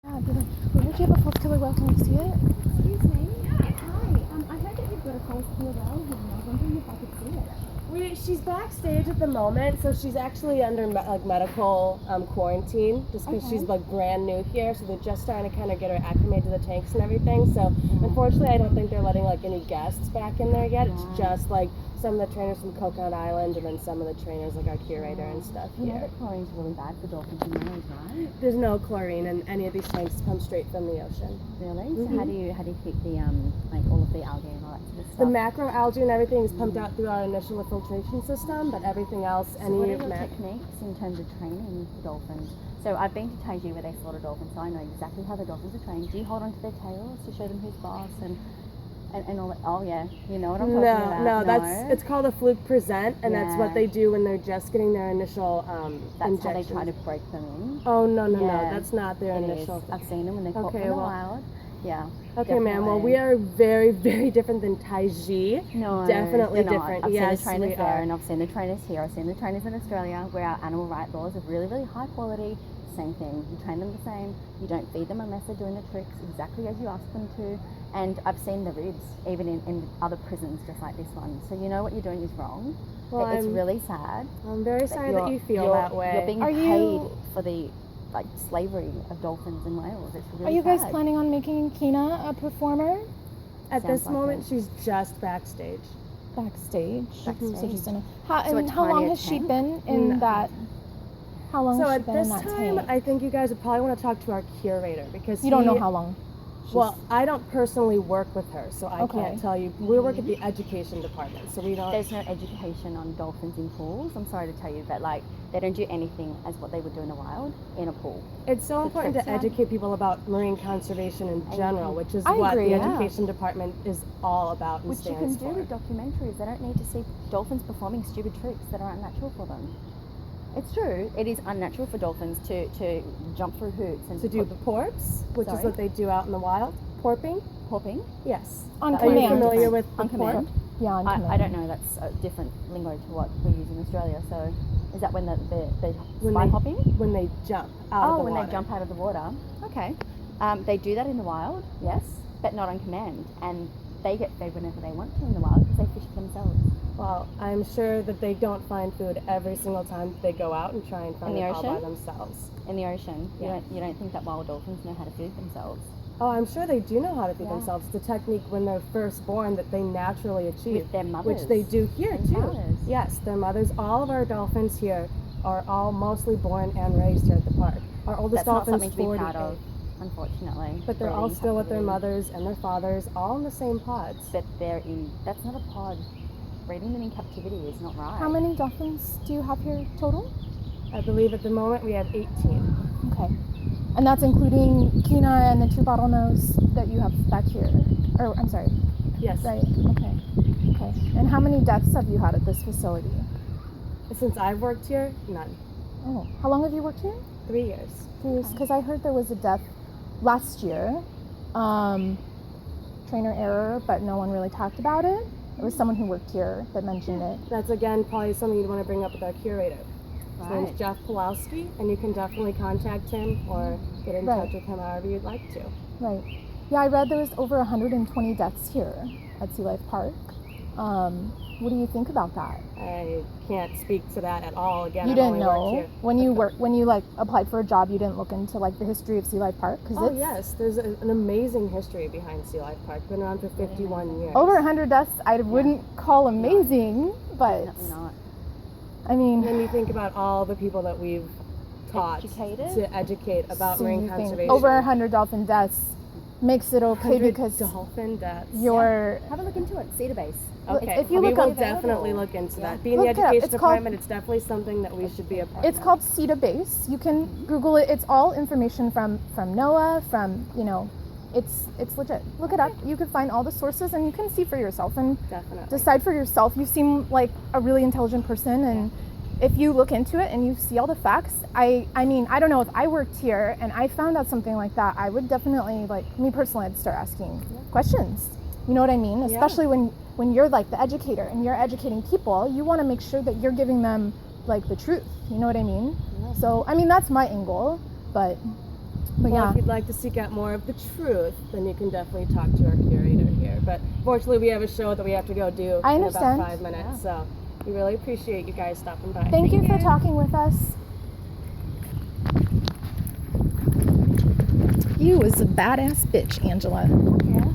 Would you have a fox killer well? Can you see it? Excuse me. Hi. I heard that you've got a false killer whale here, and I was wondering if I could see it. She's backstage at the moment, so she's actually under medical quarantine just because she's brand new here, so they're just starting to kind of get her acclimated to the tanks and everything. So unfortunately, I don't think they're letting any guests back in there yet. It's just some of the trainers from Coconut Island and then some of the trainers our curator and stuff You know here. that chlorine's really bad for dolphins and whales, right? There's no chlorine in any of these tanks. Come straight from the ocean. Really? So how do you keep the all of the algae and all that sort of stuff? The macroalgae and everything is pumped out through our initial filtration system, but everything else, So what are your techniques in terms of training the dolphins? So I've been to Taiji where they slaughter dolphins, so I know exactly how the dolphins are trained. Do you hold onto their tails to show them who's boss and all that? Oh yeah, you know what I'm talking about. No, it's called a fluke present, and that's what they do when they're just getting their initial That's injection. how they try to break them in. Oh no, that's not their It initial is. I've seen them when they're caught from the wild. Yeah. Okay, ma'am. Well, we are very, very different than Taiji. No, definitely you're not. different. I've Yes, seen the trainers we there, are. and I've seen the trainers here. I've seen the trainers in Australia, where our animal rights laws are really, really high quality. Same thing. You train them the same. You don't feed them unless they're doing the tricks exactly as you ask them to. And I've seen the ribs, even in other prisons, just like this one. So you know what you're doing is wrong. Well, it's really sad. I'm very sorry that you feel that way. You're being paid for the slavery of dolphins and whales. It's really Are you guys sad. planning on making Kina a performer? At Sounds this like moment, it. she's just backstage. Backstage. So just in a, So a how long tinier has she tent? been in that? How long So has she at been in this that time, tank? I think you guys would probably want to talk to our curator because You don't know how long. Well, I don't personally work with her, so I Okay. can't tell you. We work at the education department, so we don't. There's no education on dolphins in pools. I'm sorry to tell you, but they don't do anything as what they would do in the wild in a pool. It's so important to trips, yeah. educate people about marine conservation in general, which is I what agree, the yeah. education department is all about and Which you can stands do for. with documentaries. They don't need to see dolphins performing stupid tricks that are unnatural for them. It's true. It is unnatural for dolphins to jump through hoops and To do porps, which is what they do out in the wild. Porping? popping. Yes. On Are you command. familiar with the On command? porp? Yeah, on command. I don't know. That's a different lingo to what we use in Australia. So, is that when the When spy they- hopping? When they jump out of the when water. they jump out of the water. Okay. They do that in the wild, yes, but not on command. And they get fed whenever they want to in the wild because they fish themselves. Well, I'm sure that they don't find food every single time they go out and try and find In the it all by ocean? themselves. In the ocean, Yeah. you don't think that wild dolphins know how to feed themselves? Oh, I'm sure they do know how to feed Yeah. themselves. It's a technique when they're first born that they naturally achieve. With their mothers. Which they do here And too. fathers. Yes, their mothers. All of our dolphins here are all mostly born and raised here at the park. Our oldest That's not dolphin's something to be 48. proud of, unfortunately. But they're all breeding still with their captivity. mothers and their fathers, all in the same pods. But that's not a pod. Breeding them in captivity is not right. How many dolphins do you have here total? I believe at the moment we have 18. Okay. And that's including Kina and the two bottlenose that you have back here. Or, I'm sorry. Yes. Right. Okay. Okay. And how many deaths have you had at this facility? Since I've worked here, none. Oh. How long have you worked here? 3 years. Because I heard there was a death last year. Trainer error, but no one really talked about it. It was someone who worked here that mentioned it. That's again probably something you'd want to bring up with our curator. His Right. name's Jeff Pulowski, and you can definitely contact him or get in touch with him however you'd like to. Right. Yeah, I read there was over 120 deaths here at Sea Life Park. What do you think about that? I can't speak to that at all. Again, You I've didn't only worked know here. when you applied for a job. You didn't look into the history of Sea Life Park Oh yes, there's an amazing history behind Sea Life Park. Been around for 51 years. over 100 deaths. I wouldn't call amazing, but Definitely not. I mean, When you think about all the people that we've taught Educated? to educate about so marine you think conservation. over 100 dolphin deaths makes it okay 100 because dolphin deaths. you're Have a look into it. Cedar Base. Okay, if you we look will up- definitely look into Yeah. that. Being the Look it up. education It's called- department, it's definitely something that we should be a part It's of. called CETA Base. You can Google it. It's all information from NOAA, it's legit. Look it up. You can find all the sources and you can see for yourself and Definitely. decide for yourself. You seem like a really intelligent person, and if you look into it and you see all the facts, I mean, I don't know, if I worked here and I found out something like that, I would definitely, me personally, I'd start asking questions. You know what I mean? Especially when you're the educator and you're educating people, you want to make sure that you're giving them the truth. You know what I mean? Yeah. So, I mean, that's my angle, but But Well, yeah, if you'd like to seek out more of the truth, then you can definitely talk to our curator here. But fortunately, we have a show that we have to go do I in understand. about 5 minutes. So we really appreciate you guys stopping by. thank you for talking with us. You was a badass bitch, Angela. Yeah.